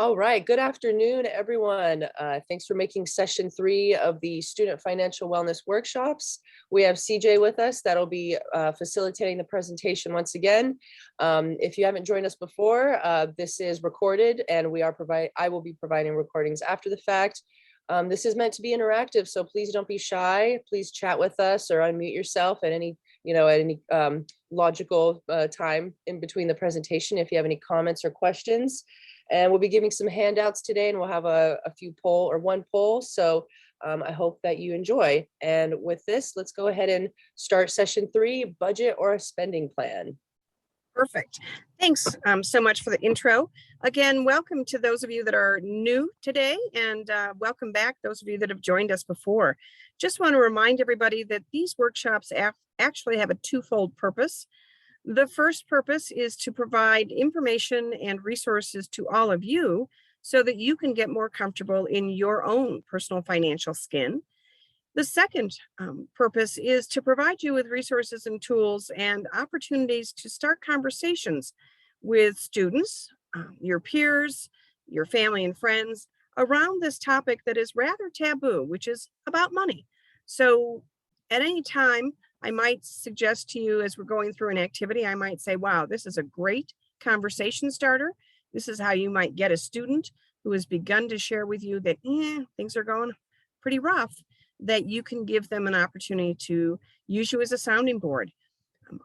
All right. Good afternoon, everyone. Thanks for making session 3 of the Student Financial Wellness Workshops. We have CJ with us that'll be facilitating the presentation once again. If you haven't joined us before, this is recorded and I will be providing recordings after the fact. This is meant to be interactive, so please don't be shy. Please chat with us or unmute yourself at any logical time in between the presentation if you have any comments or questions. And we'll be giving some handouts today, and we'll have one poll. So I hope that you enjoy. And with this, let's go ahead and start session 3, budget or a spending plan. Perfect. Thanks so much for the intro. Again, welcome to those of you that are new today, and welcome back those of you that have joined us before. Just want to remind everybody that these workshops actually have a twofold purpose. The first purpose is to provide information and resources to all of you so that you can get more comfortable in your own personal financial skin. The second purpose is to provide you with resources and tools and opportunities to start conversations with students, your peers, your family and friends around this topic that is rather taboo, which is about money. So at any time, I might suggest to you as we're going through an activity, I might say, wow, this is a great conversation starter. This is how you might get a student who has begun to share with you that things are going pretty rough, that you can give them an opportunity to use you as a sounding board.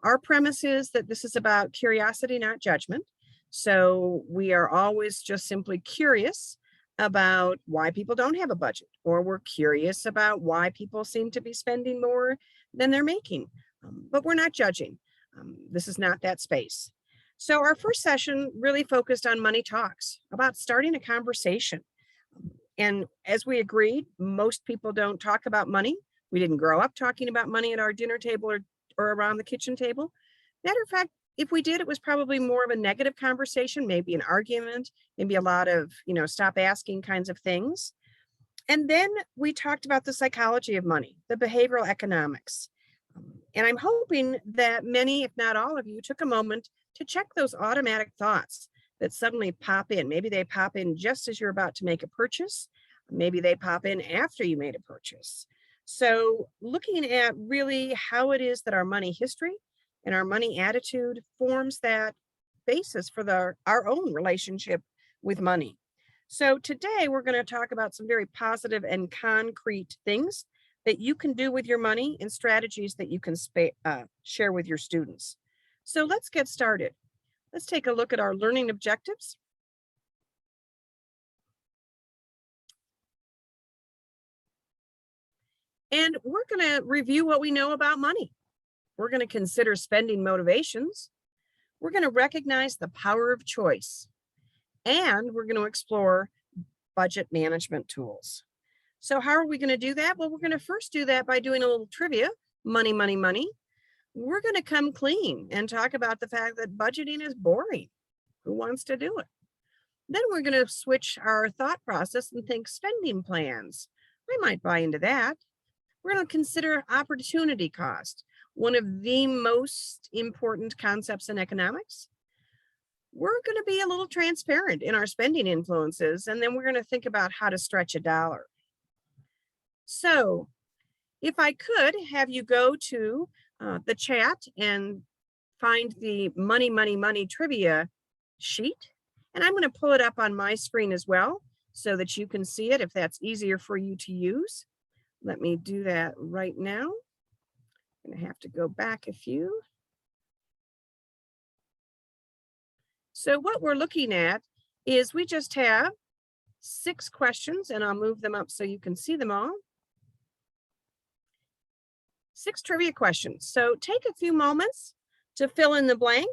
Our premise is that this is about curiosity, not judgment. So we are always just simply curious about why people don't have a budget, or we're curious about why people seem to be spending more than they're making, but we're not judging. This is not that space. So our first session really focused on money talks, about starting a conversation. And as we agreed, most people don't talk about money. We didn't grow up talking about money at our dinner table or around the kitchen table. Matter of fact, if we did, it was probably more of a negative conversation, maybe an argument, maybe a lot of, stop asking kinds of things. And then we talked about the psychology of money, the behavioral economics. And I'm hoping that many, if not all of you, took a moment to check those automatic thoughts that suddenly pop in. Maybe they pop in just as you're about to make a purchase. Maybe they pop in after you made a purchase. So looking at really how it is that our money history and our money attitude forms that basis for our own relationship with money. So today we're going to talk about some very positive and concrete things that you can do with your money and strategies that you can share with your students. So let's get started. Let's take a look at our learning objectives. And we're going to review what we know about money. We're going to consider spending motivations. We're going to recognize the power of choice. And we're going to explore budget management tools. So how are we going to do that? Well, we're going to first do that by doing a little trivia, money, money, money. We're going to come clean and talk about the fact that budgeting is boring. Who wants to do it? Then we're going to switch our thought process and think spending plans. I might buy into that. We're going to consider opportunity cost, one of the most important concepts in economics. We're going to be a little transparent in our spending influences, and then we're going to think about how to stretch a dollar. So if I could have you go to the chat and find the money, money, money trivia sheet, and I'm going to pull it up on my screen as well so that you can see it if that's easier for you to use. Let me do that right now. I'm going to have to go back a few. So what we're looking at is we just have 6 questions, and I'll move them up so you can see them all. 6 trivia questions. So take a few moments to fill in the blank,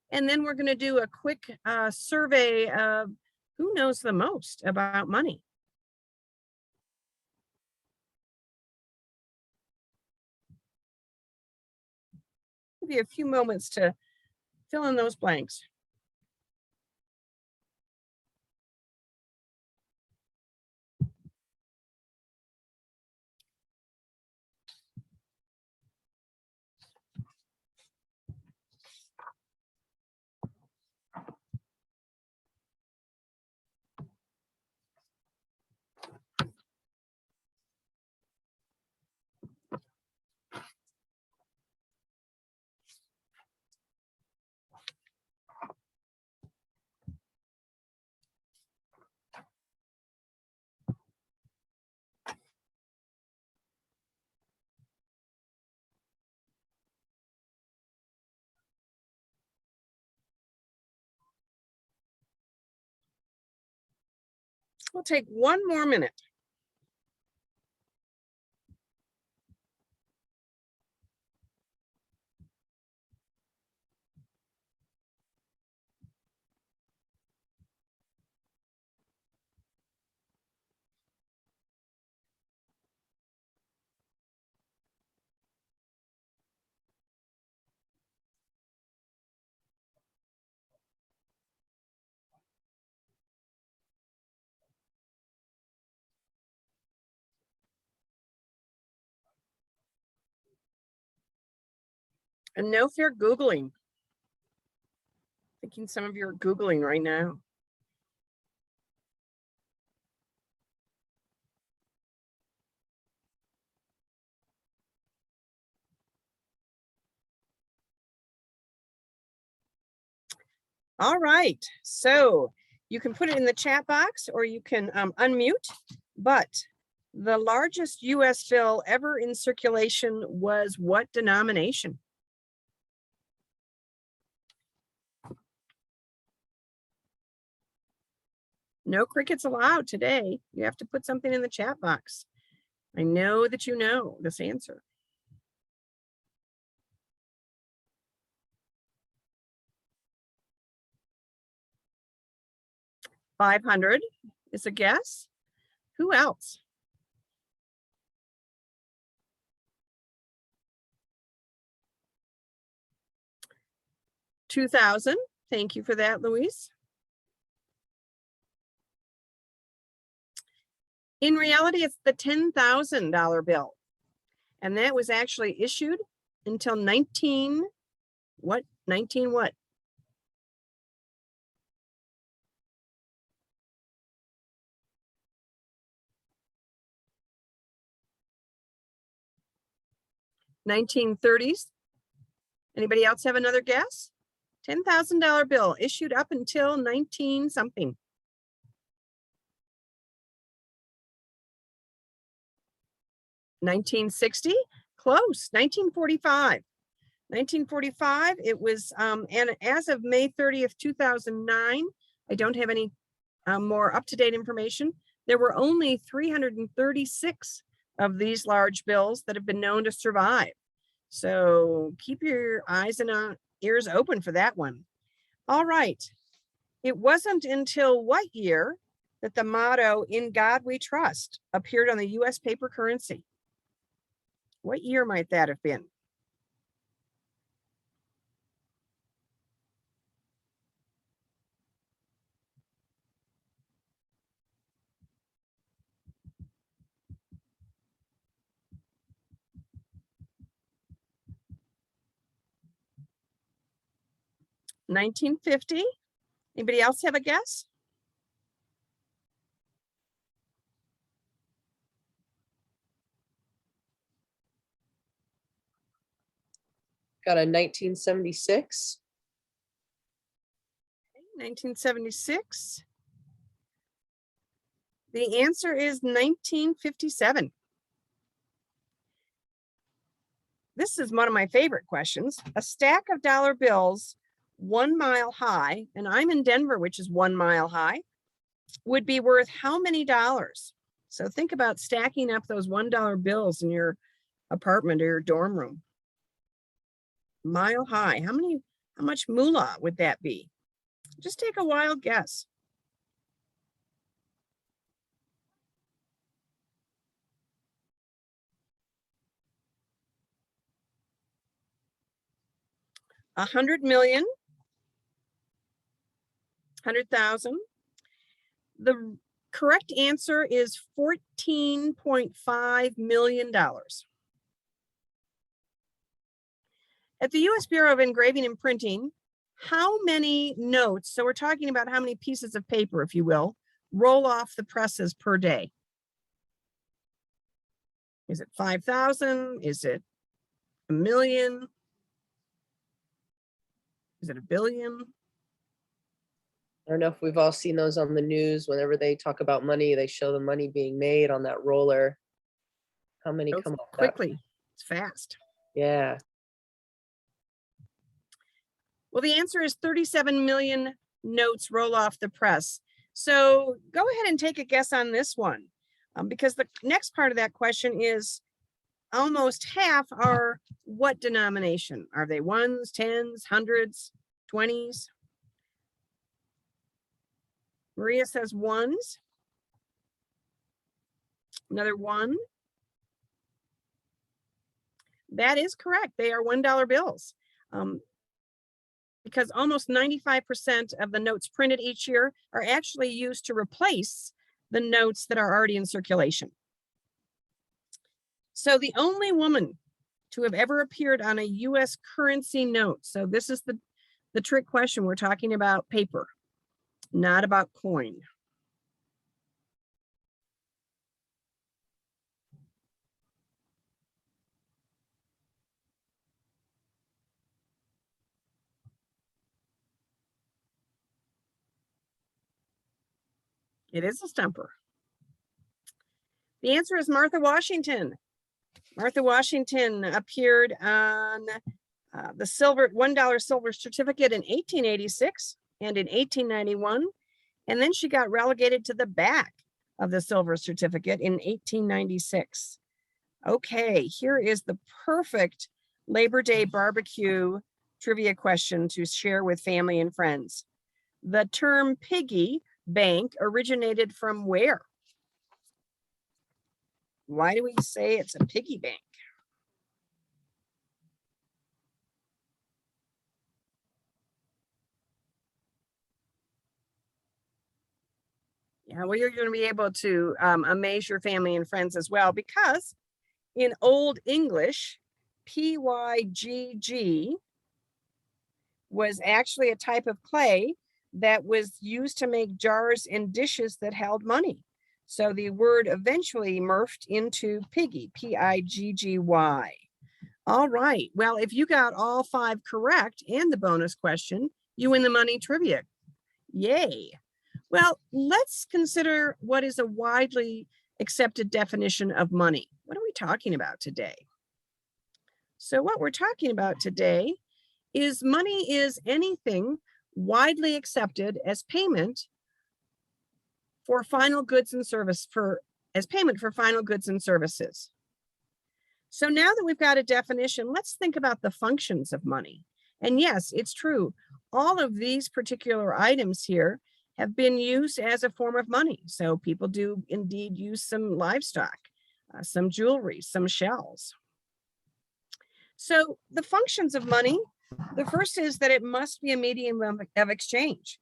and then we're going to do a quick survey of who knows the most about money. Give you a few moments to fill in those blanks. We'll take one more minute. And no fear Googling. Thinking some of you are Googling right now. All right, so you can put it in the chat box or you can unmute, but the largest US bill ever in circulation was what denomination? No crickets allowed today. You have to put something in the chat box. I know that you know this answer. $500 is a guess. Who else? $2,000. Thank you for that, Louise. In reality, it's the $10,000 bill. And that was actually issued until 19 what? 19 what? $1930s. Anybody else have another guess? $10,000 bill issued up until 19 something. 1960, close. 1945. 1945. It was, and as of May 30th, 2009, I don't have any more up-to-date information. There were only 336 of these large bills that have been known to survive. So keep your eyes and ears open for that one. All right. It wasn't until what year that the motto "In God We Trust" appeared on the US paper currency? What year might that have been? $1950. Anybody else have a guess? Got a 1976. 1976. The answer is 1957. This is one of my favorite questions. A stack of dollar bills 1 mile high, and I'm in Denver, which is 1 mile high, would be worth how many dollars? So think about stacking up those $1 bills in your apartment or your dorm room. Mile high. How much moolah would that be? Just take a wild guess. $100 million, 100,000. The correct answer is $14.5 million. At the US Bureau of Engraving and Printing, how many notes, so we're talking about how many pieces of paper, if you will, roll off the presses per day? Is it 5,000? Is it a million? Is it a billion? I don't know if we've all seen those on the news. Whenever they talk about money, they show the money being made on that roller. How many come up quickly? It's fast. Yeah. Well, the answer is 37 million notes roll off the press. So go ahead and take a guess on this one, because the next part of that question is almost half are what denomination? Are they ones, tens, hundreds, 20s? Maria says ones. Another one. That is correct. They are $1 bills. Because almost 95% of the notes printed each year are actually used to replace the notes that are already in circulation. So the only woman to have ever appeared on a US currency note. So this is the trick question. We're talking about paper, not about coin. It is a stumper. The answer is Martha Washington. Martha Washington appeared on the $1 silver certificate in 1886 and in 1891. And then she got relegated to the back of the silver certificate in 1896. Okay, here is the perfect Labor Day barbecue trivia question to share with family and friends. The term piggy bank originated from where? Why do we say it's a piggy bank? Yeah, well, you're going to be able to amaze your family and friends as well, because in Old English, PYGG was actually a type of clay that was used to make jars and dishes that held money. So the word eventually morphed into piggy, P-I-G-G-Y. All right, well, if you got all 5 correct and the bonus question, you win the money trivia. Yay. Well, let's consider what is a widely accepted definition of money. What are we talking about today? So what we're talking about today is money is anything widely accepted as payment for final goods and service as payment for final goods and services. So now that we've got a definition, let's think about the functions of money. And yes, it's true. All of these particular items here have been used as a form of money. So people do indeed use some livestock, some jewelry, some shells. So the functions of money, the first is that it must be a medium of exchange.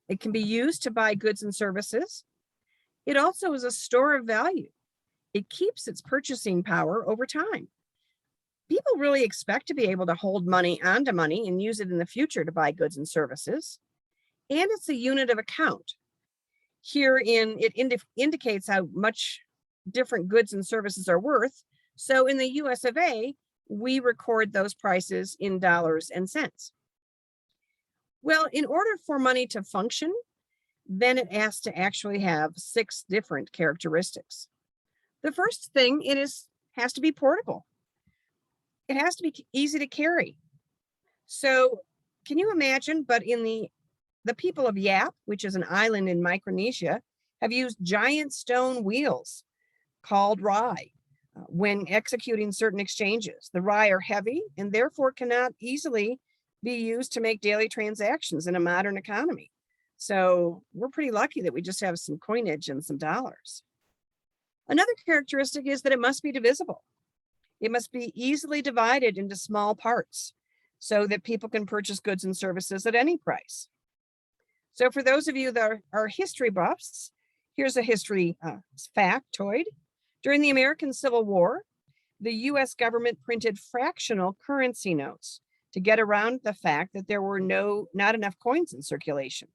It can be used to buy goods and services. It also is a store of value. It keeps its purchasing power over time. People really expect to be able to hold money onto money and use it in the future to buy goods and services. And it's a unit of account. Herein, it indicates how much different goods and services are worth. So in the US of A, we record those prices in dollars and cents. Well, in order for money to function, then it has to actually have 6 different characteristics. The first thing, has to be portable. It has to be easy to carry. So can you imagine, but in the people of Yap, which is an island in Micronesia, have used giant stone wheels called rye when executing certain exchanges. The rye are heavy and therefore cannot easily be used to make daily transactions in a modern economy. So we're pretty lucky that we just have some coinage and some dollars. Another characteristic is that it must be divisible. It must be easily divided into small parts so that people can purchase goods and services at any price. So for those of you that are history buffs, here's a history factoid. During the American Civil War, the US government printed fractional currency notes to get around the fact that there were not enough coins in circulation.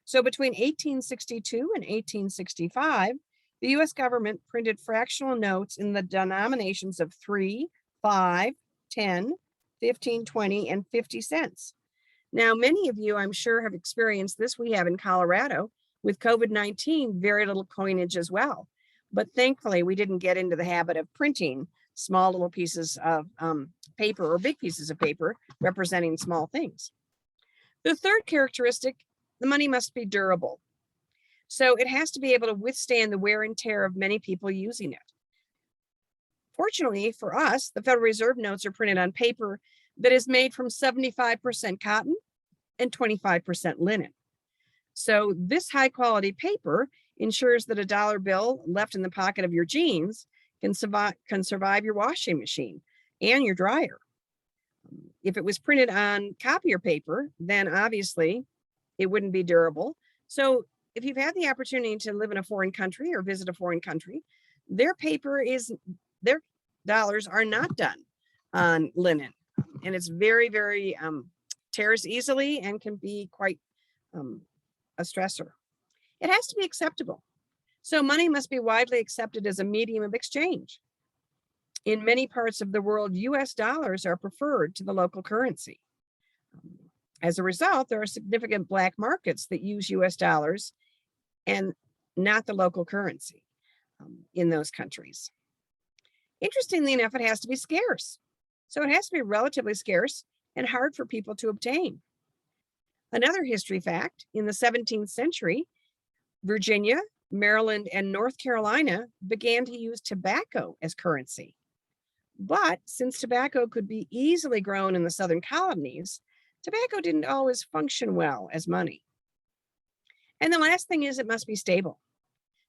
So between 1862 and 1865, the US government printed fractional notes in the denominations of 3, 5, 10, 15, 20, and 50 cents. Now, many of you, I'm sure, have experienced this. We have in Colorado with COVID-19, very little coinage as well. But thankfully, we didn't get into the habit of printing small little pieces of paper or big pieces of paper representing small things. The third characteristic, the money must be durable. So it has to be able to withstand the wear and tear of many people using it. Fortunately for us, the Federal Reserve notes are printed on paper that is made from 75% cotton and 25% linen. So this high quality paper ensures that a dollar bill left in the pocket of your jeans can survive your washing machine and your dryer. If it was printed on copier paper, then obviously it wouldn't be durable. So if you've had the opportunity to live in a foreign country or visit a foreign country, their dollars are not done on linen. And it's very, very tears easily and can be quite a stressor. It has to be acceptable. So money must be widely accepted as a medium of exchange. In many parts of the world, US dollars are preferred to the local currency. As a result, there are significant black markets that use US dollars and not the local currency in those countries. Interestingly enough, it has to be scarce. So it has to be relatively scarce and hard for people to obtain. Another history fact, in the 17th century, Virginia, Maryland, and North Carolina began to use tobacco as currency. But since tobacco could be easily grown in the southern colonies, tobacco didn't always function well as money. And the last thing is it must be stable.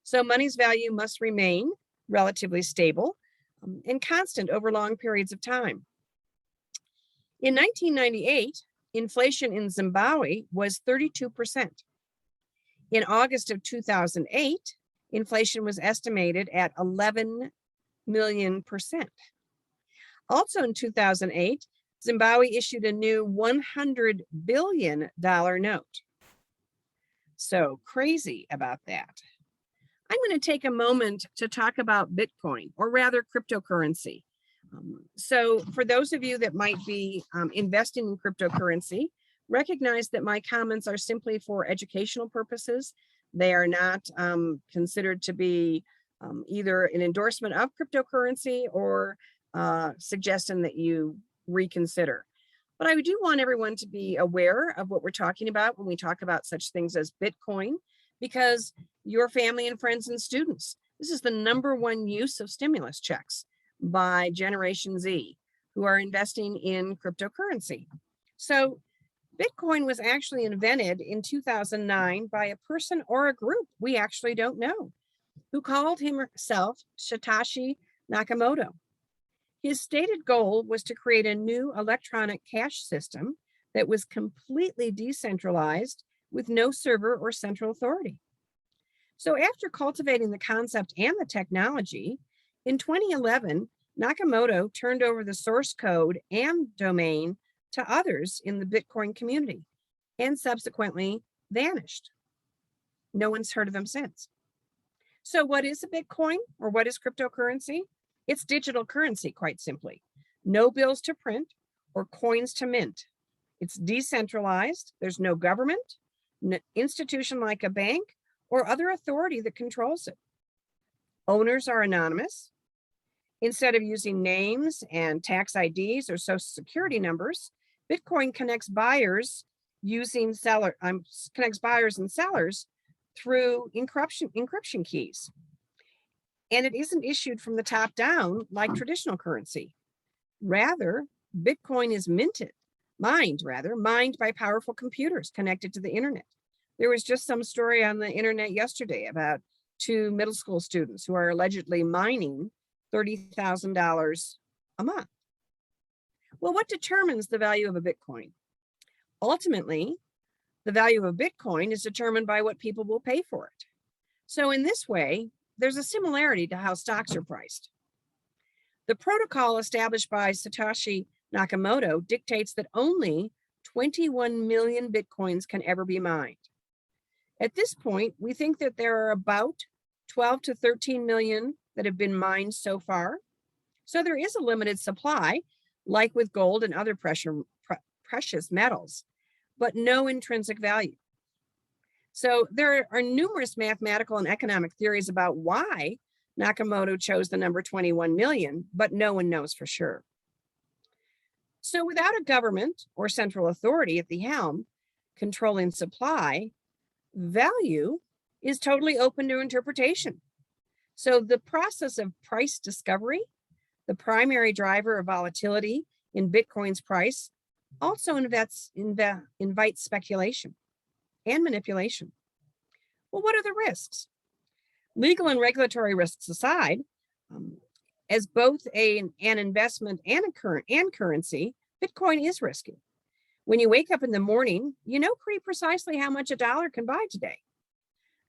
So money's value must remain relatively stable and constant over long periods of time. In 1998, inflation in Zimbabwe was 32%. In August of 2008, inflation was estimated at 11 million percent. Also in 2008, Zimbabwe issued a new $100 billion note. So crazy about that. I'm going to take a moment to talk about Bitcoin, or rather cryptocurrency. So for those of you that might be investing in cryptocurrency, recognize that my comments are simply for educational purposes. They are not considered to be either an endorsement of cryptocurrency or suggestion that you reconsider. But I do want everyone to be aware of what we're talking about when we talk about such things as Bitcoin, because your family and friends and students, this is the #1 use of stimulus checks by Generation Z, who are investing in cryptocurrency. So Bitcoin was actually invented in 2009 by a person or a group we actually don't know, who called himself Satoshi Nakamoto. His stated goal was to create a new electronic cash system that was completely decentralized with no server or central authority. So after cultivating the concept and the technology, in 2011, Nakamoto turned over the source code and domain to others in the Bitcoin community and subsequently vanished. No one's heard of him since. So what is a Bitcoin, or what is cryptocurrency? It's digital currency, quite simply. No bills to print or coins to mint. It's decentralized. There's no government, no institution like a bank, or other authority that controls it. Owners are anonymous. Instead of using names and tax IDs or social security numbers, Bitcoin connects buyers and sellers through encryption keys. And it isn't issued from the top down like traditional currency. Rather, Bitcoin is mined by powerful computers connected to the internet. There was just some story on the internet yesterday about 2 middle school students who are allegedly mining $30,000 a month. Well, what determines the value of a Bitcoin? Ultimately, the value of a Bitcoin is determined by what people will pay for it. So in this way, there's a similarity to how stocks are priced. The protocol established by Satoshi Nakamoto dictates that only 21 million Bitcoins can ever be mined. At this point, we think that there are about 12 to 13 million that have been mined so far. So there is a limited supply, like with gold and other precious metals, but no intrinsic value. So there are numerous mathematical and economic theories about why Nakamoto chose the number 21 million, but no one knows for sure. So without a government or central authority at the helm controlling supply, value is totally open to interpretation. So the process of price discovery, the primary driver of volatility in Bitcoin's price, also invites speculation and manipulation. Well, what are the risks? Legal and regulatory risks aside, as both an investment and a currency, Bitcoin is risky. When you wake up in the morning, you know pretty precisely how much a dollar can buy today.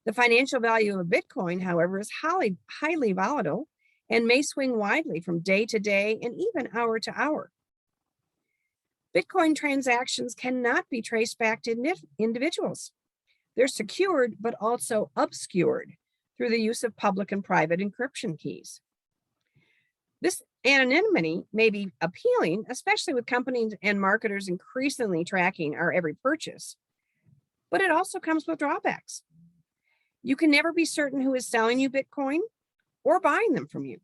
The financial value of a Bitcoin, however, is highly volatile and may swing widely from day to day and even hour to hour. Bitcoin transactions cannot be traced back to individuals. They're secured, but also obscured through the use of public and private encryption keys. This anonymity may be appealing, especially with companies and marketers increasingly tracking our every purchase, but it also comes with drawbacks. You can never be certain who is selling you Bitcoin or buying them from you.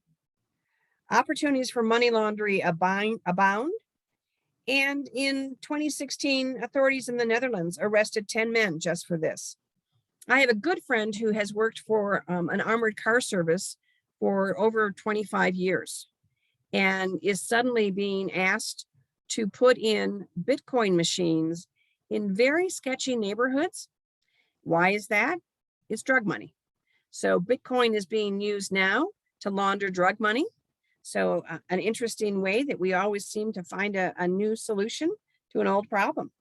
Opportunities for money laundering abound. And in 2016, authorities in the Netherlands arrested 10 men just for this. I have a good friend who has worked for an armored car service for over 25 years and is suddenly being asked to put in Bitcoin machines in very sketchy neighborhoods. Why is that? It's drug money. So Bitcoin is being used now to launder drug money. So an interesting way that we always seem to find a new solution to an old problem.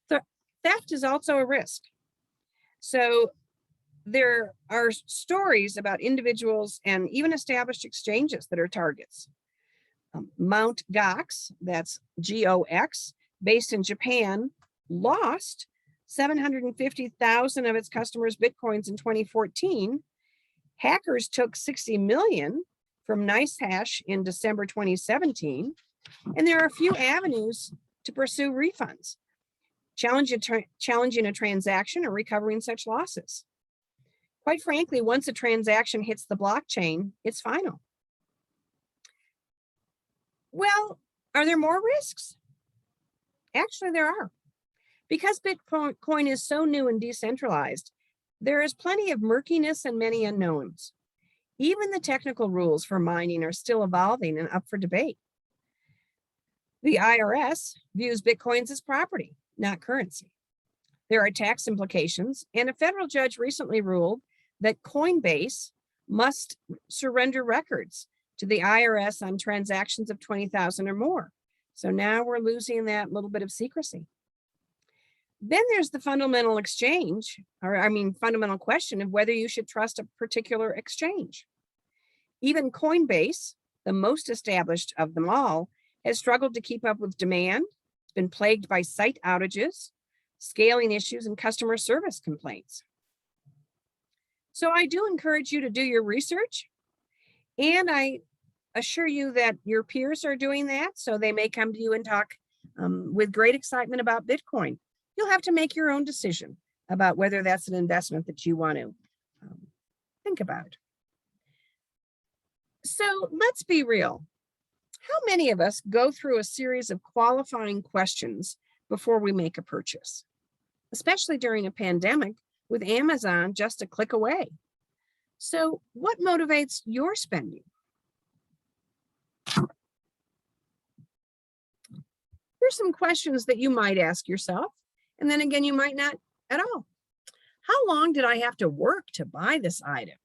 Theft is also a risk. So there are stories about individuals and even established exchanges that are targets. Mt. Gox, that's Gox, based in Japan, lost 750,000 of its customers' Bitcoins in 2014. Hackers took 60 million from NiceHash in December 2017. And there are a few avenues to pursue refunds, challenging a transaction or recovering such losses. Quite frankly, once a transaction hits the blockchain, it's final. Well, are there more risks? Actually, there are. Because Bitcoin is so new and decentralized, there is plenty of murkiness and many unknowns. Even the technical rules for mining are still evolving and up for debate. The IRS views Bitcoins as property, not currency. There are tax implications, and a federal judge recently ruled that Coinbase must surrender records to the IRS on transactions of 20,000 or more. So now we're losing that little bit of secrecy. Then there's the fundamental fundamental question of whether you should trust a particular exchange. Even Coinbase, the most established of them all, has struggled to keep up with demand. It's been plagued by site outages, scaling issues, and customer service complaints. So I do encourage you to do your research, and I assure you that your peers are doing that, so they may come to you and talk with great excitement about Bitcoin. You'll have to make your own decision about whether that's an investment that you want to think about. So let's be real. How many of us go through a series of qualifying questions before we make a purchase, especially during a pandemic with Amazon just a click away? So what motivates your spending? Here's some questions that you might ask yourself, and then again, you might not at all. How long did I have to work to buy this item?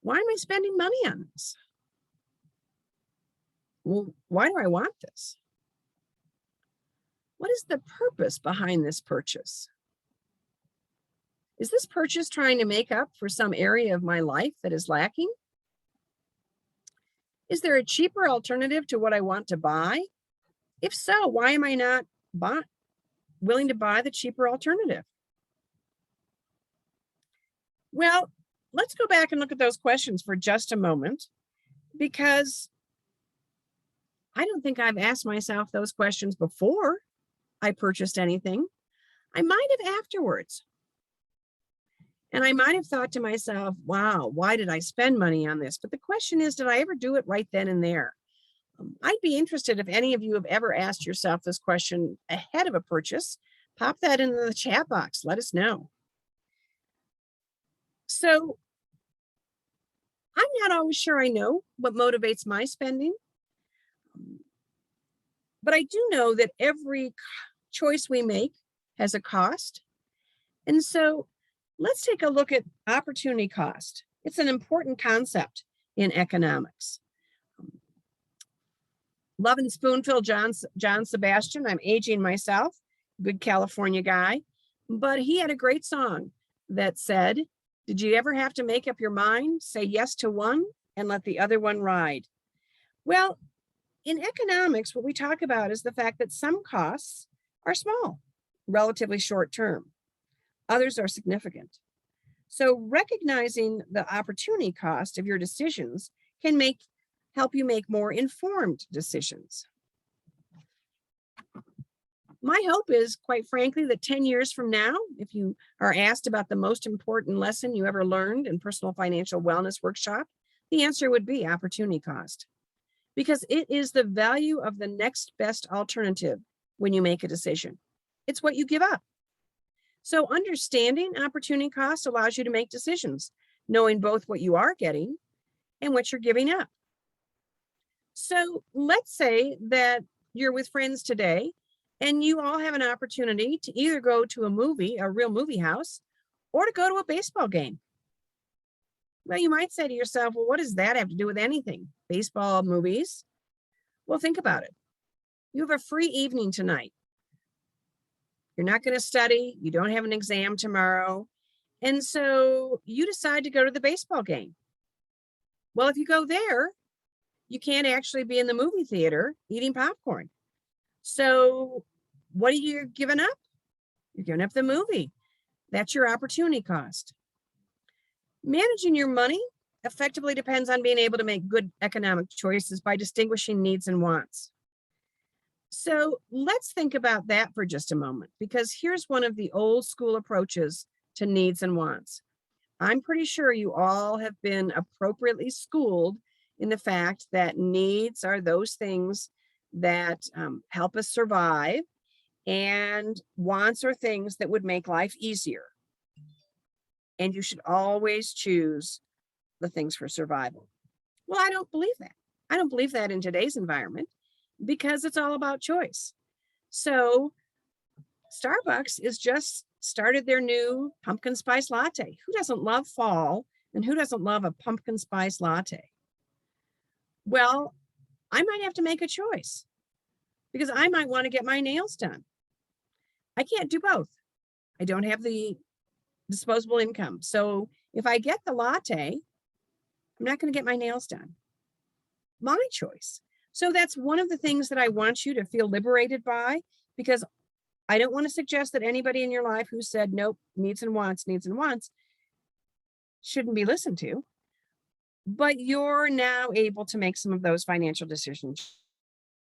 Why am I spending money on this? Well, why do I want this? What is the purpose behind this purchase? Is this purchase trying to make up for some area of my life that is lacking? Is there a cheaper alternative to what I want to buy? If so, why am I not willing to buy the cheaper alternative? Well, let's go back and look at those questions for just a moment, because I don't think I've asked myself those questions before I purchased anything. I might have afterwards. And I might have thought to myself, wow, why did I spend money on this? But the question is, did I ever do it right then and there? I'd be interested if any of you have ever asked yourself this question ahead of a purchase. Pop that into the chat box. Let us know. So I'm not always sure I know what motivates my spending, but I do know that every choice we make has a cost. And so let's take a look at opportunity cost. It's an important concept in economics. Love and Spoonful, John Sebastian. I'm aging myself, good California guy, but he had a great song that said, "Did you ever have to make up your mind, say yes to one and let the other one ride?" Well, in economics, what we talk about is the fact that some costs are small, relatively short term. Others are significant. So recognizing the opportunity cost of your decisions can help you make more informed decisions. My hope is, quite frankly, that 10 years from now, if you are asked about the most important lesson you ever learned in personal financial wellness workshop, the answer would be opportunity cost, because it is the value of the next best alternative when you make a decision. It's what you give up. So understanding opportunity cost allows you to make decisions, knowing both what you are getting and what you're giving up. So let's say that you're with friends today and you all have an opportunity to either go to a movie, a real movie house, or to go to a baseball game. Well, you might say to yourself, well, what does that have to do with anything? Baseball, movies? Well, think about it. You have a free evening tonight. You're not going to study. You don't have an exam tomorrow. And so you decide to go to the baseball game. Well, if you go there, you can't actually be in the movie theater eating popcorn. So what are you giving up? You're giving up the movie. That's your opportunity cost. Managing your money effectively depends on being able to make good economic choices by distinguishing needs and wants. So let's think about that for just a moment, because here's one of the old school approaches to needs and wants. I'm pretty sure you all have been appropriately schooled in the fact that needs are those things that help us survive, and wants are things that would make life easier. And you should always choose the things for survival. Well, I don't believe that. I don't believe that in today's environment, because it's all about choice. So Starbucks is just started their new pumpkin spice latte. Who doesn't love fall, and who doesn't love a pumpkin spice latte? Well, I might have to make a choice, because I might want to get my nails done. I can't do both. I don't have the disposable income. So if I get the latte, I'm not going to get my nails done. My choice. So that's one of the things that I want you to feel liberated by, because I don't want to suggest that anybody in your life who said, nope, needs and wants shouldn't be listened to. But you're now able to make some of those financial decisions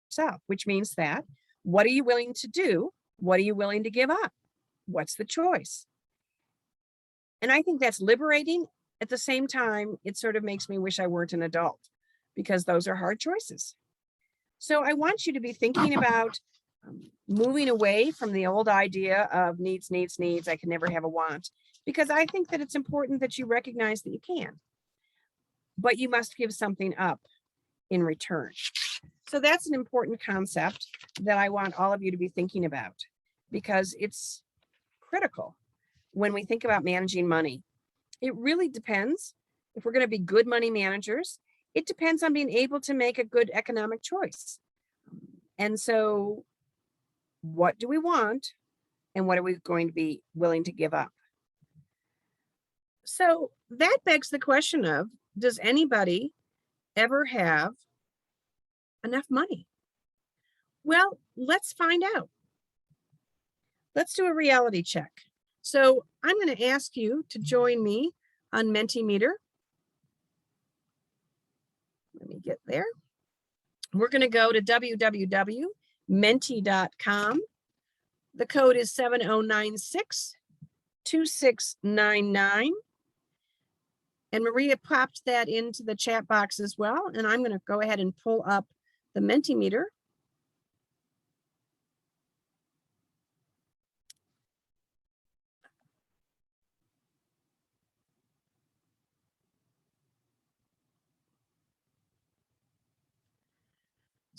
yourself, which means that what are you willing to do? What are you willing to give up? What's the choice? And I think that's liberating. At the same time, it sort of makes me wish I weren't an adult, because those are hard choices. So I want you to be thinking about moving away from the old idea of needs. I can never have a want, because I think that it's important that you recognize that you can, but you must give something up in return. So that's an important concept that I want all of you to be thinking about, because it's critical when we think about managing money. It really depends. If we're going to be good money managers, it depends on being able to make a good economic choice. And so what do we want, and what are we going to be willing to give up? So that begs the question of, does anybody ever have enough money? Well, let's find out. Let's do a reality check. So I'm going to ask you to join me on Mentimeter. Let me get there. We're going to go to www.menti.com. The code is 7096-2699. And Maria popped that into the chat box as well. And I'm going to go ahead and pull up the Mentimeter.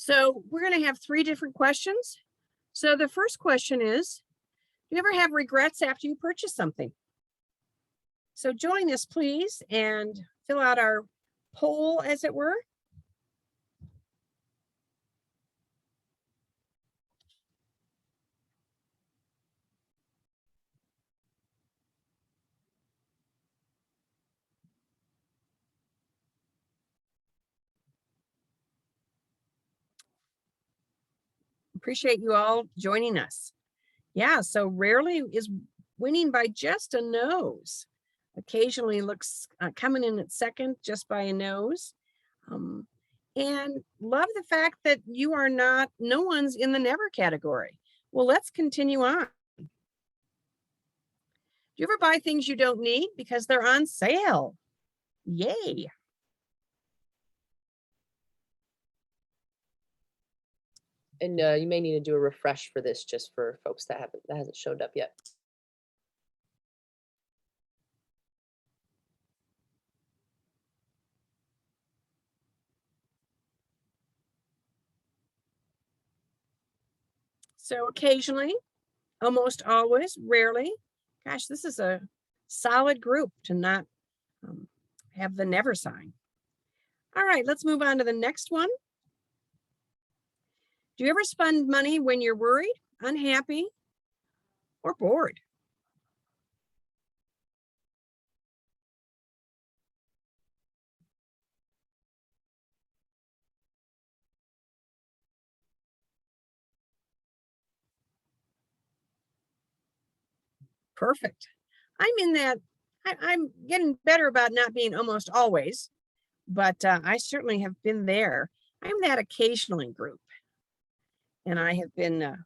So we're going to have 3 different questions. So the first question is, do you ever have regrets after you purchase something? So join us, please, and fill out our poll, as it were. Appreciate you all joining us. Yeah, so rarely is winning by just a nose. Occasionally looks coming in at second just by a nose. And love the fact that you are not, no one's in the never category. Well, let's continue on. Do you ever buy things you don't need because they're on sale? Yay. And you may need to do a refresh for this just for folks that hasn't showed up yet. So occasionally, almost always, rarely. Gosh, this is a solid group to not have the never sign. All right, let's move on to the next one. Do you ever spend money when you're worried, unhappy, or bored? Perfect. I'm in that. I'm getting better about not being almost always, but I certainly have been there. I'm that occasionally group, and I have been,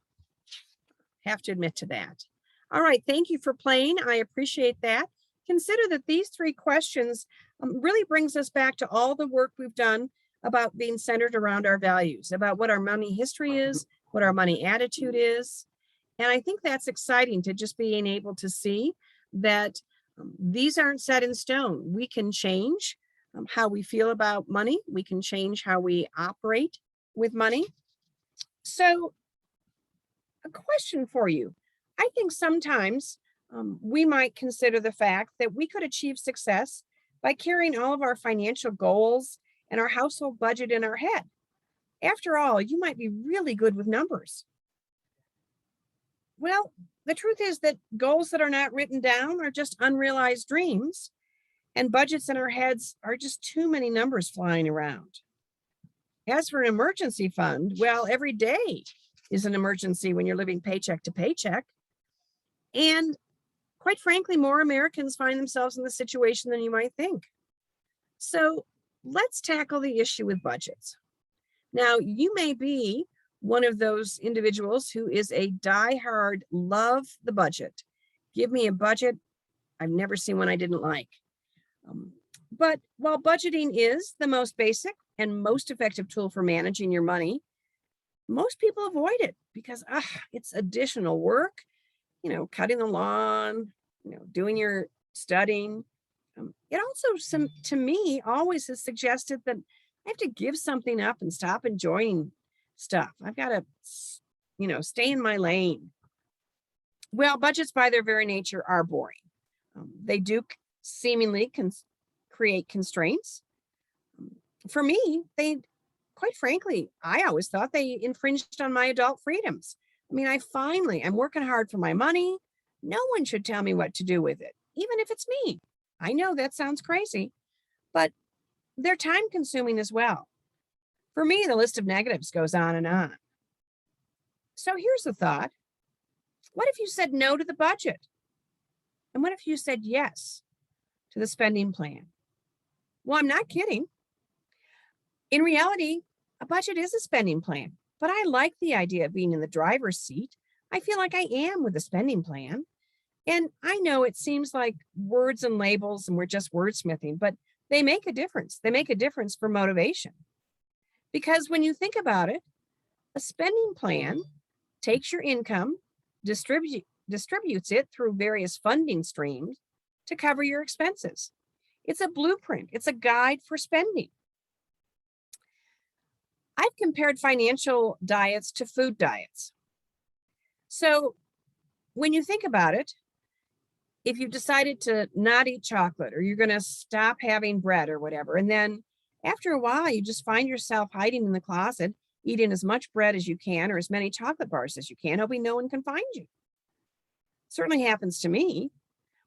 have to admit to that. All right, thank you for playing. I appreciate that. Consider that these 3 questions really brings us back to all the work we've done about being centered around our values, about what our money history is, what our money attitude is. And I think that's exciting to just being able to see that these aren't set in stone. We can change how we feel about money. We can change how we operate with money. So a question for you. I think sometimes we might consider the fact that we could achieve success by carrying all of our financial goals and our household budget in our head. After all, you might be really good with numbers. Well, the truth is that goals that are not written down are just unrealized dreams, and budgets in our heads are just too many numbers flying around. As for an emergency fund, well, every day is an emergency when you're living paycheck to paycheck. And quite frankly, more Americans find themselves in the situation than you might think. So let's tackle the issue with budgets. Now, you may be one of those individuals who is a diehard, love the budget. Give me a budget. I've never seen one I didn't like. But while budgeting is the most basic and most effective tool for managing your money, most people avoid it because it's additional work, cutting the lawn, doing your studying. It also, to me, always has suggested that I have to give something up and stop enjoying stuff. I've got to, stay in my lane. Well, budgets by their very nature are boring. They do seemingly create constraints. For me, quite frankly, I always thought they infringed on my adult freedoms. I mean, I'm working hard for my money. No one should tell me what to do with it, even if it's me. I know that sounds crazy, but they're time consuming as well. For me, the list of negatives goes on and on. So here's the thought. What if you said no to the budget? And what if you said yes to the spending plan? Well, I'm not kidding. In reality, a budget is a spending plan, but I like the idea of being in the driver's seat. I feel like I am with a spending plan. And I know it seems like words and labels and we're just wordsmithing, but they make a difference. They make a difference for motivation. Because when you think about it, a spending plan takes your income, distributes it through various funding streams to cover your expenses. It's a blueprint. It's a guide for spending. I've compared financial diets to food diets. So when you think about it, if you decided to not eat chocolate, or you're going to stop having bread or whatever, and then after a while, you just find yourself hiding in the closet, eating as much bread as you can or as many chocolate bars as you can, hoping no one can find you. Certainly happens to me.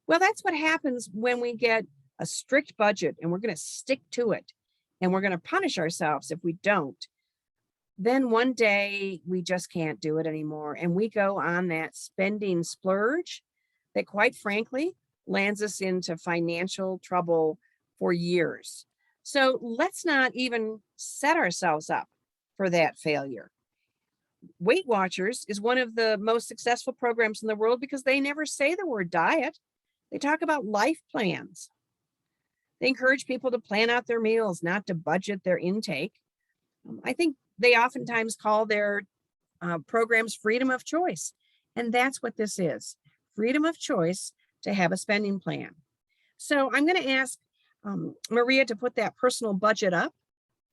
Well, that's what happens when we get a strict budget and we're going to stick to it, and we're going to punish ourselves if we don't. Then one day we just can't do it anymore, and we go on that spending splurge that, quite frankly, lands us into financial trouble for years. So let's not even set ourselves up for that failure. Weight Watchers is one of the most successful programs in the world because they never say the word diet. They talk about life plans. They encourage people to plan out their meals, not to budget their intake. I think they oftentimes call their programs freedom of choice. And that's what this is, freedom of choice to have a spending plan. So I'm going to ask Maria to put that personal budget up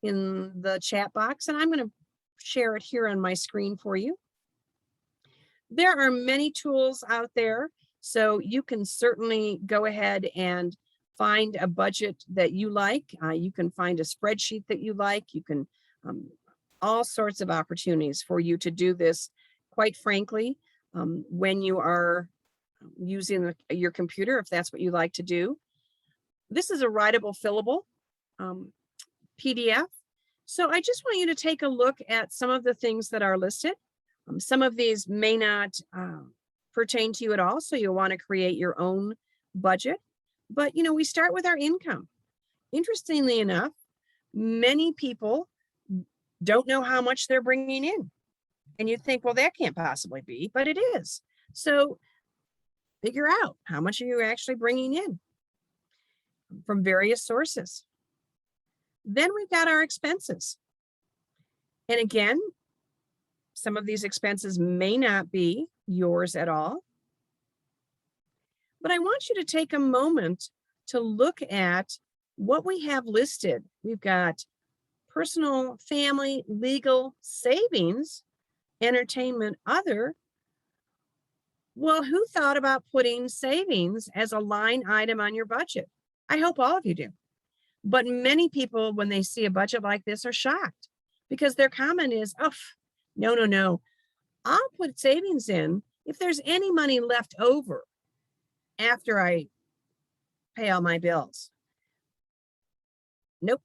in the chat box, and I'm going to share it here on my screen for you. There are many tools out there, so you can certainly go ahead and find a budget that you like. You can find a spreadsheet that you like. You can all sorts of opportunities for you to do this, quite frankly, when you are using your computer, if that's what you like to do. This is a writable, fillable PDF. So I just want you to take a look at some of the things that are listed. Some of these may not pertain to you at all, so you'll want to create your own budget. But, you know, we start with our income. Interestingly enough, many people don't know how much they're bringing in. And you think, well, that can't possibly be, but it is. So figure out, how much are you actually bringing in from various sources. Then we've got our expenses. And again, some of these expenses may not be yours at all. But I want you to take a moment to look at what we have listed. We've got personal, family, legal, savings, entertainment, other. Well, who thought about putting savings as a line item on your budget? I hope all of you do. But many people, when they see a budget like this, are shocked because their comment is, oh, no. I'll put savings in if there's any money left over after I pay all my bills. Nope.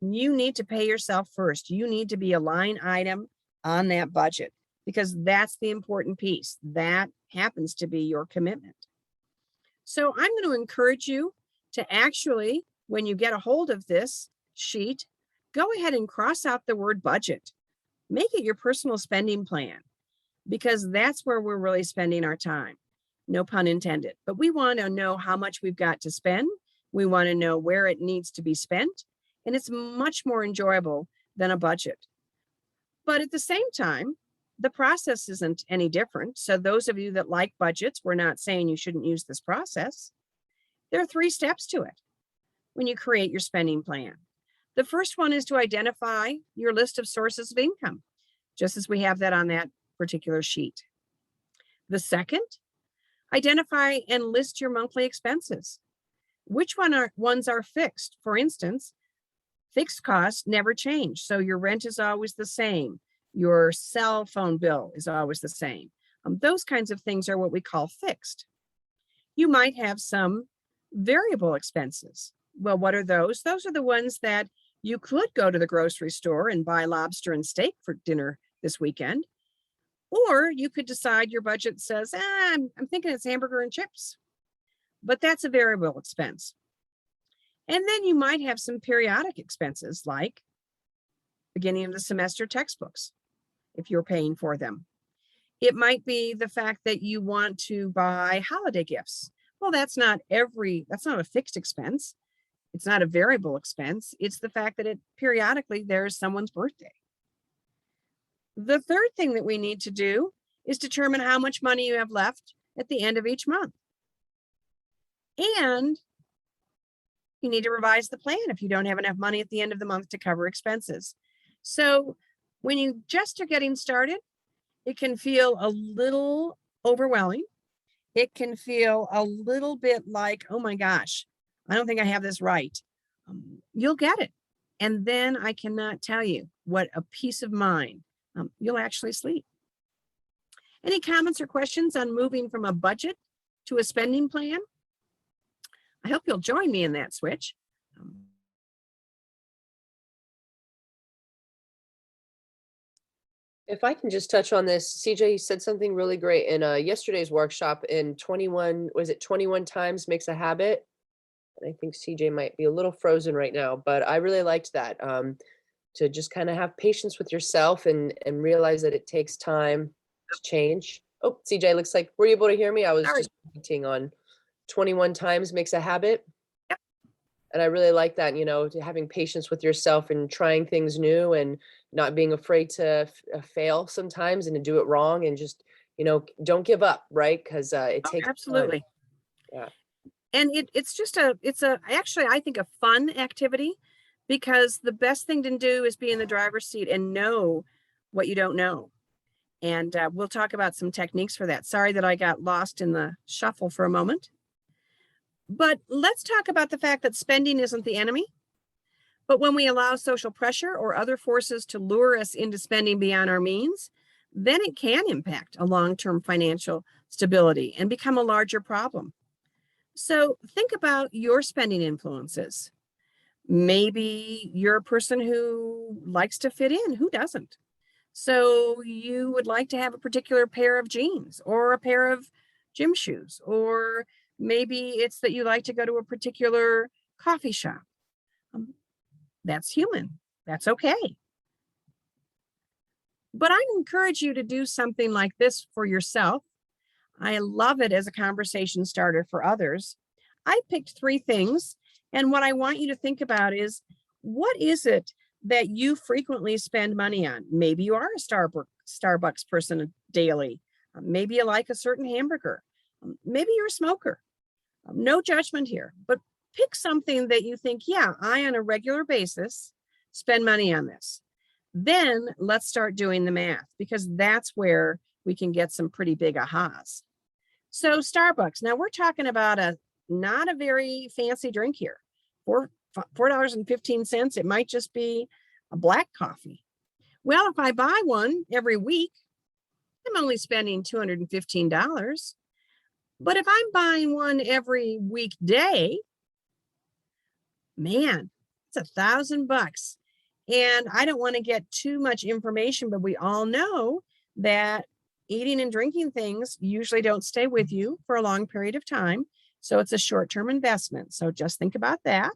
You need to pay yourself first. You need to be a line item on that budget because that's the important piece. That happens to be your commitment. So I'm going to encourage you to actually, when you get a hold of this sheet, go ahead and cross out the word budget. Make it your personal spending plan because that's where we're really spending our time. No pun intended. But we want to know how much we've got to spend. We want to know where it needs to be spent. And it's much more enjoyable than a budget. But at the same time, the process isn't any different. So those of you that like budgets, we're not saying you shouldn't use this process. There are 3 steps to it when you create your spending plan. The first one is to identify your list of sources of income, just as we have that on that particular sheet. The second, identify and list your monthly expenses. Which ones are fixed? For instance, fixed costs never change. So your rent is always the same. Your cell phone bill is always the same. Those kinds of things are what we call fixed. You might have some variable expenses. Well, what are those? Those are the ones that you could go to the grocery store and buy lobster and steak for dinner this weekend. Or you could decide your budget says, I'm thinking it's hamburger and chips. But that's a variable expense. And then you might have some periodic expenses like beginning of the semester textbooks, if you're paying for them. It might be the fact that you want to buy holiday gifts. Well, that's not a fixed expense. It's not a variable expense. It's the fact that periodically there's someone's birthday. The third thing that we need to do is determine how much money you have left at the end of each month. And you need to revise the plan if you don't have enough money at the end of the month to cover expenses. So When you just are getting started, it can feel a little overwhelming. It can feel a little bit like, oh my gosh, I don't think I have this right. You'll get it. And then I cannot tell you what a peace of mind you'll actually sleep. Any comments or questions on moving from a budget to a spending plan? I hope you'll join me in that switch. If I can just touch on this, CJ, you said something really great in yesterday's workshop in 21, was it 21 times makes a habit? And I think CJ might be a little frozen right now, but I really liked that. To just kind of have patience with yourself and realize that it takes time to change. Oh, CJ, looks like, were you able to hear me? I was Sorry. just commenting on 21 times makes a habit. Yep. And I really like that, to having patience with yourself and trying things new and not being afraid to fail sometimes and to do it wrong and just, don't give up, right? Because it Oh, takes time. absolutely. Yeah. And it's actually, I think, a fun activity, because the best thing to do is be in the driver's seat and know what you don't know. And we'll talk about some techniques for that. Sorry that I got lost in the shuffle for a moment. But let's talk about the fact that spending isn't the enemy. But when we allow social pressure or other forces to lure us into spending beyond our means, then it can impact a long-term financial stability and become a larger problem. So think about your spending influences. Maybe you're a person who likes to fit in. Who doesn't? So you would like to have a particular pair of jeans or a pair of gym shoes, or maybe it's that you like to go to a particular coffee shop. That's human. That's okay. But I encourage you to do something like this for yourself. I love it as a conversation starter for others. I picked 3 things, and what I want you to think about is, what is it that you frequently spend money on? Maybe you are a Starbucks person daily. Maybe you like a certain hamburger. Maybe you're a smoker. No judgment here, but pick something that you think, yeah, I on a regular basis spend money on this. Then let's start doing the math, because that's where we can get some pretty big ahas. So Starbucks, now we're talking about not a very fancy drink here. $4.15. It might just be a black coffee. Well, if I buy one every week, I'm only spending $215. But if I'm buying one every weekday, man, it's $1,000. And I don't want to get too much information, but we all know that eating and drinking things usually don't stay with you for a long period of time. So it's a short-term investment. So just think about that.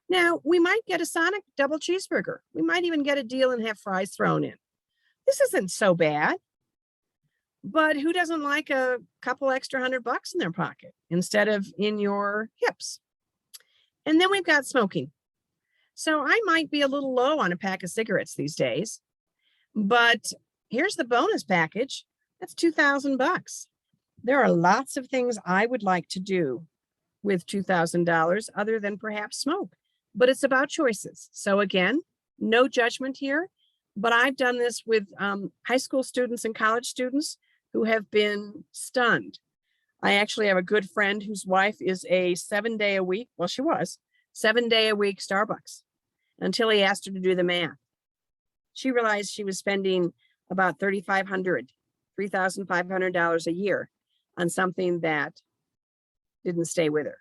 Now, we might get a Sonic double cheeseburger. We might even get a deal and have fries thrown in. This isn't so bad. But who doesn't like a couple extra $100 in their pocket instead of in your hips? And then we've got smoking. So I might be a little low on a pack of cigarettes these days, but here's the bonus package. That's $2,000. There are lots of things I would like to do with $2,000 other than perhaps smoke, but it's about choices. So again, no judgment here, but I've done this with high school students and college students who have been stunned. I actually have a good friend whose wife is a 7-day-a-week, well, she was 7-day-a-week Starbucks, until he asked her to do the math. She realized she was spending about $3,500 a year on something that didn't stay with her.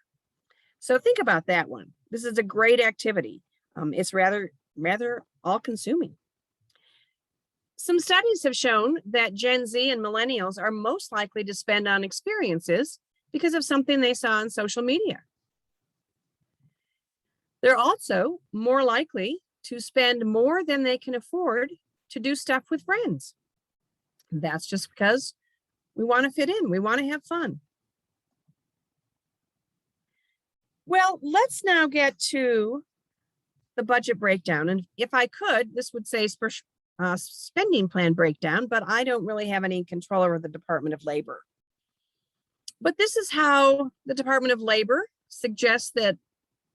So think about that one. This is a great activity. It's rather all-consuming. Some studies have shown that Gen Z and millennials are most likely to spend on experiences because of something they saw on social media. They're also more likely to spend more than they can afford to do stuff with friends. That's just because we want to fit in. We want to have fun. Well, let's now get to the budget breakdown. And if I could, this would say spending plan breakdown, but I don't really have any control over the Department of Labor. But this is how the Department of Labor suggests that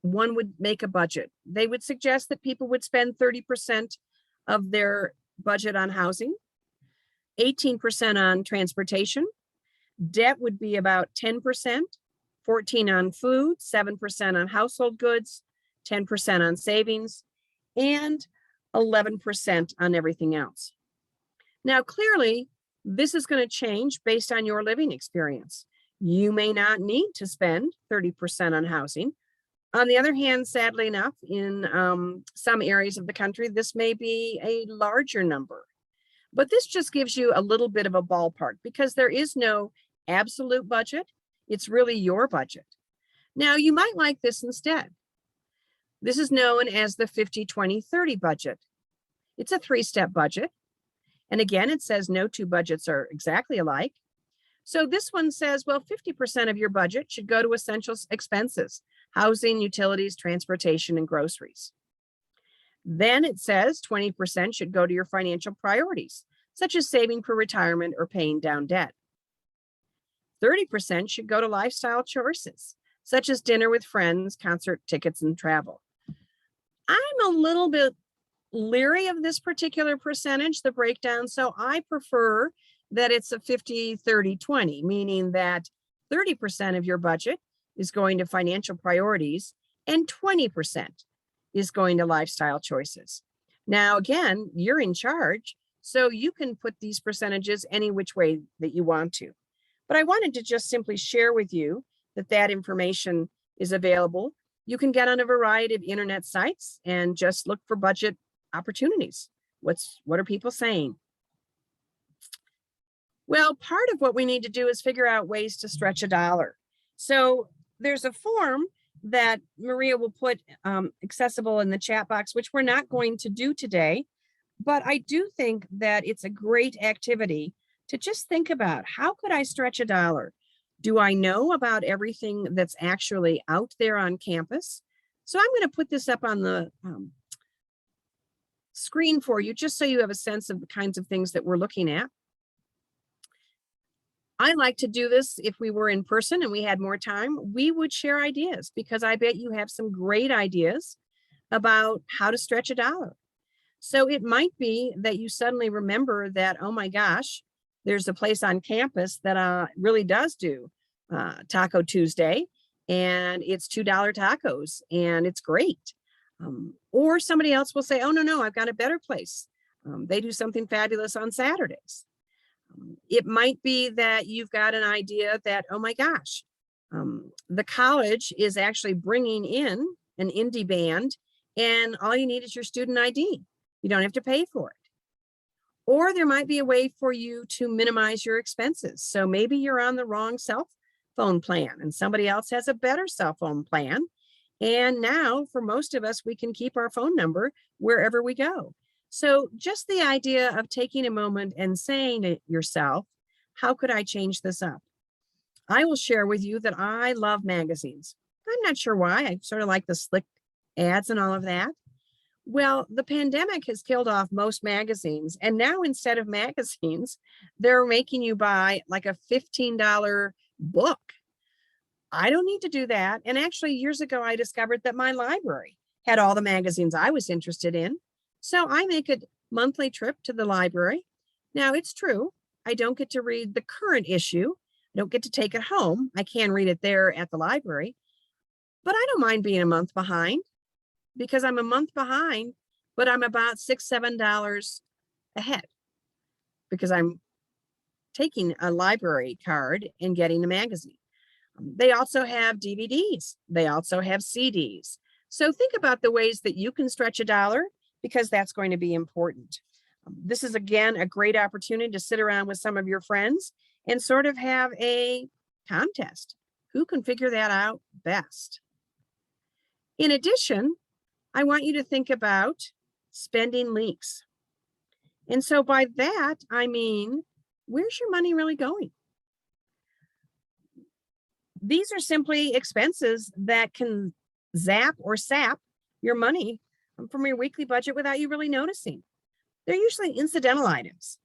one would make a budget. They would suggest that people would spend 30% of their budget on housing, 18% on transportation. Debt would be about 10%, 14% on food, 7% on household goods, 10% on savings, and 11% on everything else. Now, clearly, this is going to change based on your living experience. You may not need to spend 30% on housing. On the other hand, sadly enough, in some areas of the country, this may be a larger number. But this just gives you a little bit of a ballpark because there is no absolute budget. It's really your budget. Now, you might like this instead. This is known as the 50-20-30 budget. It's a 3-step budget. And again, it says no two budgets are exactly alike. So this one says, well, 50% of your budget should go to essential expenses, housing, utilities, transportation, and groceries. Then it says 20% should go to your financial priorities, such as saving for retirement or paying down debt. 30% should go to lifestyle choices, such as dinner with friends, concert tickets, and travel. I'm a little bit leery of this particular percentage, the breakdown, so I prefer that it's a 50-30-20, meaning that 30% of your budget is going to financial priorities and 20% is going to lifestyle choices. Now, again, you're in charge, so you can put these percentages any which way that you want to. But I wanted to just simply share with you that that information is available. You can get on a variety of internet sites and just look for budget opportunities. What are people saying? Well, part of what we need to do is figure out ways to stretch a dollar. So there's a form that Maria will put accessible in the chat box, which we're not going to do today. But I do think that it's a great activity to just think about, how could I stretch a dollar? Do I know about everything that's actually out there on campus? So I'm going to put this up on the screen for you, just so you have a sense of the kinds of things that we're looking at. I like to do this if we were in person and we had more time, we would share ideas, because I bet you have some great ideas about how to stretch a dollar. So it might be that you suddenly remember that, oh my gosh, there's a place on campus that really does do Taco Tuesday, and it's $2 tacos, and it's great. Or somebody else will say, oh, no, I've got a better place. They do something fabulous on Saturdays. It might be that you've got an idea that, oh my gosh, the college is actually bringing in an indie band, and all you need is your student ID. You don't have to pay for it. Or there might be a way for you to minimize your expenses. So maybe you're on the wrong cell phone plan and somebody else has a better cell phone plan. And now for most of us, we can keep our phone number wherever we go. So just the idea of taking a moment and saying to yourself, how could I change this up? I will share with you that I love magazines. I'm not sure why. I sort of like the slick ads and all of that. Well, the pandemic has killed off most magazines. And now instead of magazines, they're making you buy like a $15 book. I don't need to do that. And actually, years ago, I discovered that my library had all the magazines I was interested in. So I make a monthly trip to the library. Now, it's true, I don't get to read the current issue. I don't get to take it home. I can read it there at the library. But I don't mind being a month behind, because I'm a month behind, but I'm about $6-7 ahead, because I'm taking a library card and getting a magazine. They also have DVDs. They also have CDs. So think about the ways that you can stretch a dollar, because that's going to be important. This is, again, a great opportunity to sit around with some of your friends and sort of have a contest. Who can figure that out best? In addition, I want you to think about spending leaks. And so by that, I mean, where's your money really going? These are simply expenses that can zap or sap your money from your weekly budget without you really noticing. They're usually incidental items.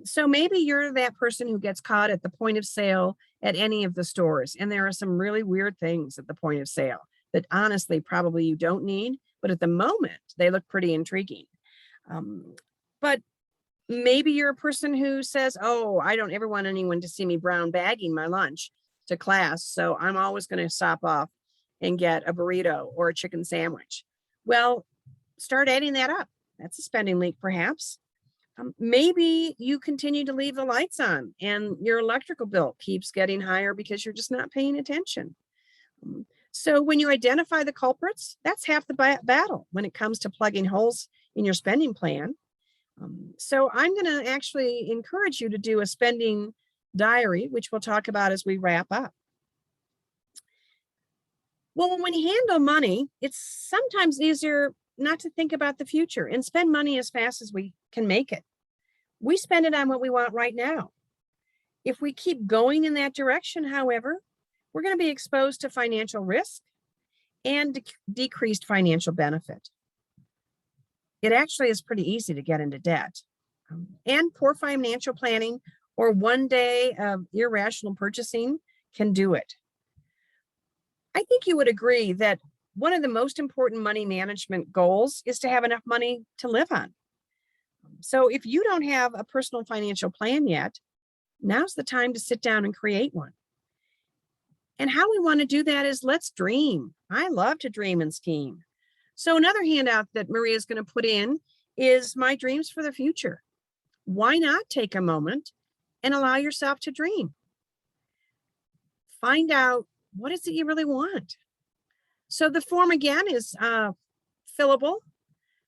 So maybe you're that person who gets caught at the point of sale at any of the stores, and there are some really weird things at the point of sale that honestly probably you don't need, but at the moment they look pretty intriguing. But Maybe you're a person who says, oh, I don't ever want anyone to see me brown bagging my lunch to class, so I'm always going to stop off and get a burrito or a chicken sandwich. Well, start adding that up. That's a spending leak, perhaps. Maybe you continue to leave the lights on and your electrical bill keeps getting higher because you're just not paying attention. So when you identify the culprits, that's half the battle when it comes to plugging holes in your spending plan. So I'm going to actually encourage you to do a spending diary, which we'll talk about as we wrap up. Well, when we handle money, it's sometimes easier not to think about the future and spend money as fast as we can make it. We spend it on what we want right now. If we keep going in that direction, however, we're going to be exposed to financial risk and decreased financial benefit. It actually is pretty easy to get into debt. And poor financial planning or one day of irrational purchasing can do it. I think you would agree that one of the most important money management goals is to have enough money to live on. So if you don't have a personal financial plan yet, now's the time to sit down and create one. And how we want to do that is let's dream. I love to dream and scheme. So another handout that Maria is going to put in is my dreams for the future. Why not take a moment and allow yourself to dream? Find out what is it you really want. So the form again is fillable.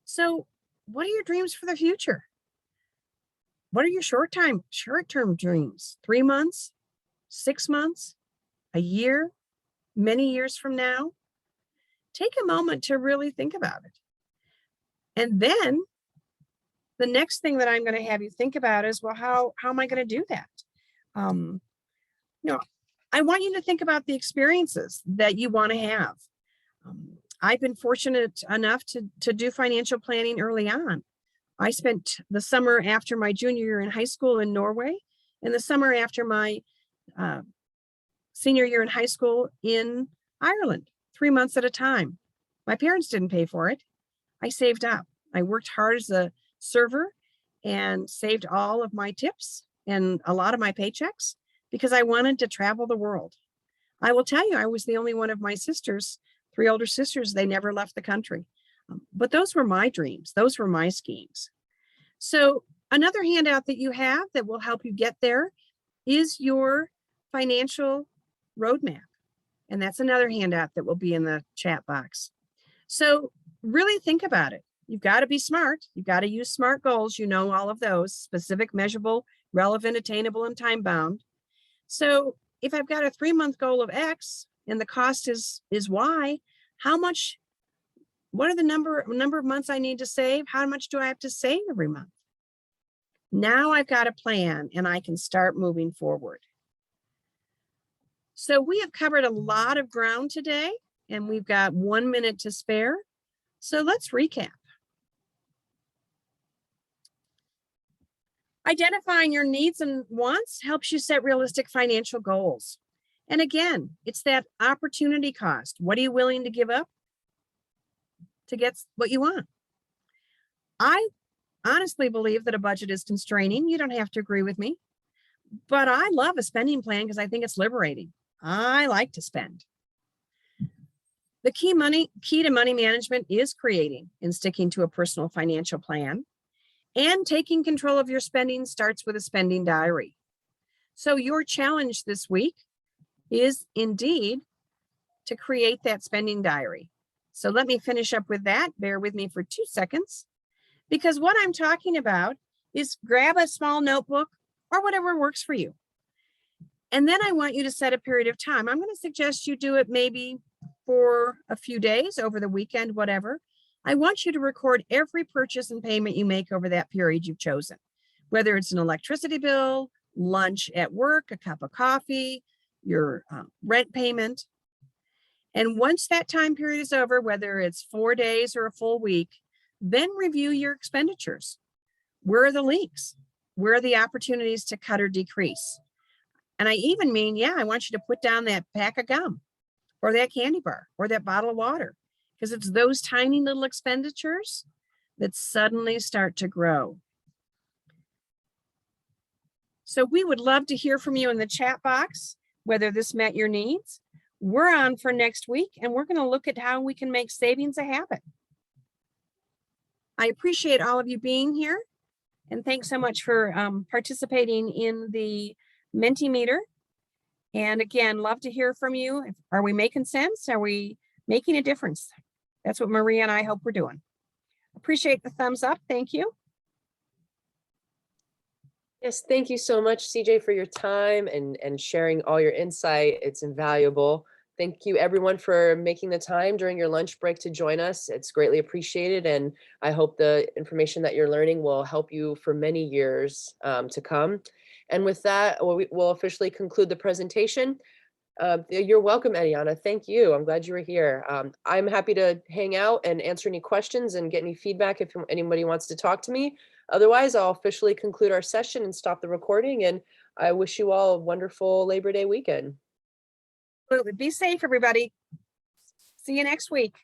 So what are your dreams for the future? What are your short-term dreams? 3 months, 6 months, a year, many years from now? Take a moment to really think about it. And then the next thing that I'm going to have you think about is, well, how am I going to do that? I want you to think about the experiences that you want to have. I've been fortunate enough to do financial planning early on. I spent the summer after my junior year in high school in Norway and the summer after my senior year in high school in Ireland, 3 months at a time. My parents didn't pay for it. I saved up. I worked hard as a server and saved all of my tips and a lot of my paychecks because I wanted to travel the world. I will tell you, I was the only one of my sisters, 3 older sisters, they never left the country. But those were my dreams. Those were my schemes. So another handout that you have that will help you get there is your financial roadmap. And that's another handout that will be in the chat box. So really think about it. You've got to be smart. You've got to use SMART goals. You know all of those: specific, measurable, relevant, attainable, and time bound. So if I've got a 3-month goal of X and the cost is Y, what are the number of months I need to save? How much do I have to save every month? Now I've got a plan and I can start moving forward. So we have covered a lot of ground today and we've got 1 minute to spare. So let's recap. Identifying your needs and wants helps you set realistic financial goals. And again, it's that opportunity cost. What are you willing to give up to get what you want? I honestly believe that a budget is constraining. You don't have to agree with me, but I love a spending plan because I think it's liberating. I like to spend. The key to money management is creating and sticking to a personal financial plan, and taking control of your spending starts with a spending diary. So your challenge this week is indeed to create that spending diary. So let me finish up with that. Bear with me for 2 seconds, because what I'm talking about is grab a small notebook or whatever works for you. And then I want you to set a period of time. I'm going to suggest you do it maybe for a few days, over the weekend, whatever. I want you to record every purchase and payment you make over that period you've chosen, whether it's an electricity bill, lunch at work, a cup of coffee, your rent payment. And once that time period is over, whether it's 4 days or a full week, then review your expenditures. Where are the leaks? Where are the opportunities to cut or decrease? And I even mean, I want you to put down that pack of gum or that candy bar or that bottle of water, because it's those tiny little expenditures that suddenly start to grow. So we would love to hear from you in the chat box, whether this met your needs. We're on for next week, and we're going to look at how we can make savings a habit. I appreciate all of you being here, and thanks so much for participating in the Mentimeter. And again, love to hear from you. Are we making sense? Are we making a difference? That's what Maria and I hope we're doing. Appreciate the thumbs up. Thank you. Yes, thank you so much, CJ, for your time and sharing all your insight. It's invaluable. Thank you, everyone, for making the time during your lunch break to join us. It's greatly appreciated, and I hope the information that you're learning will help you for many years to come. And with that, we'll officially conclude the presentation. You're welcome, Eliana. Thank you. I'm glad you were here. I'm happy to hang out and answer any questions and get any feedback if anybody wants to talk to me. Otherwise, I'll officially conclude our session and stop the recording. And I wish you all a wonderful Labor Day weekend. Absolutely. Be safe, everybody. See you next week.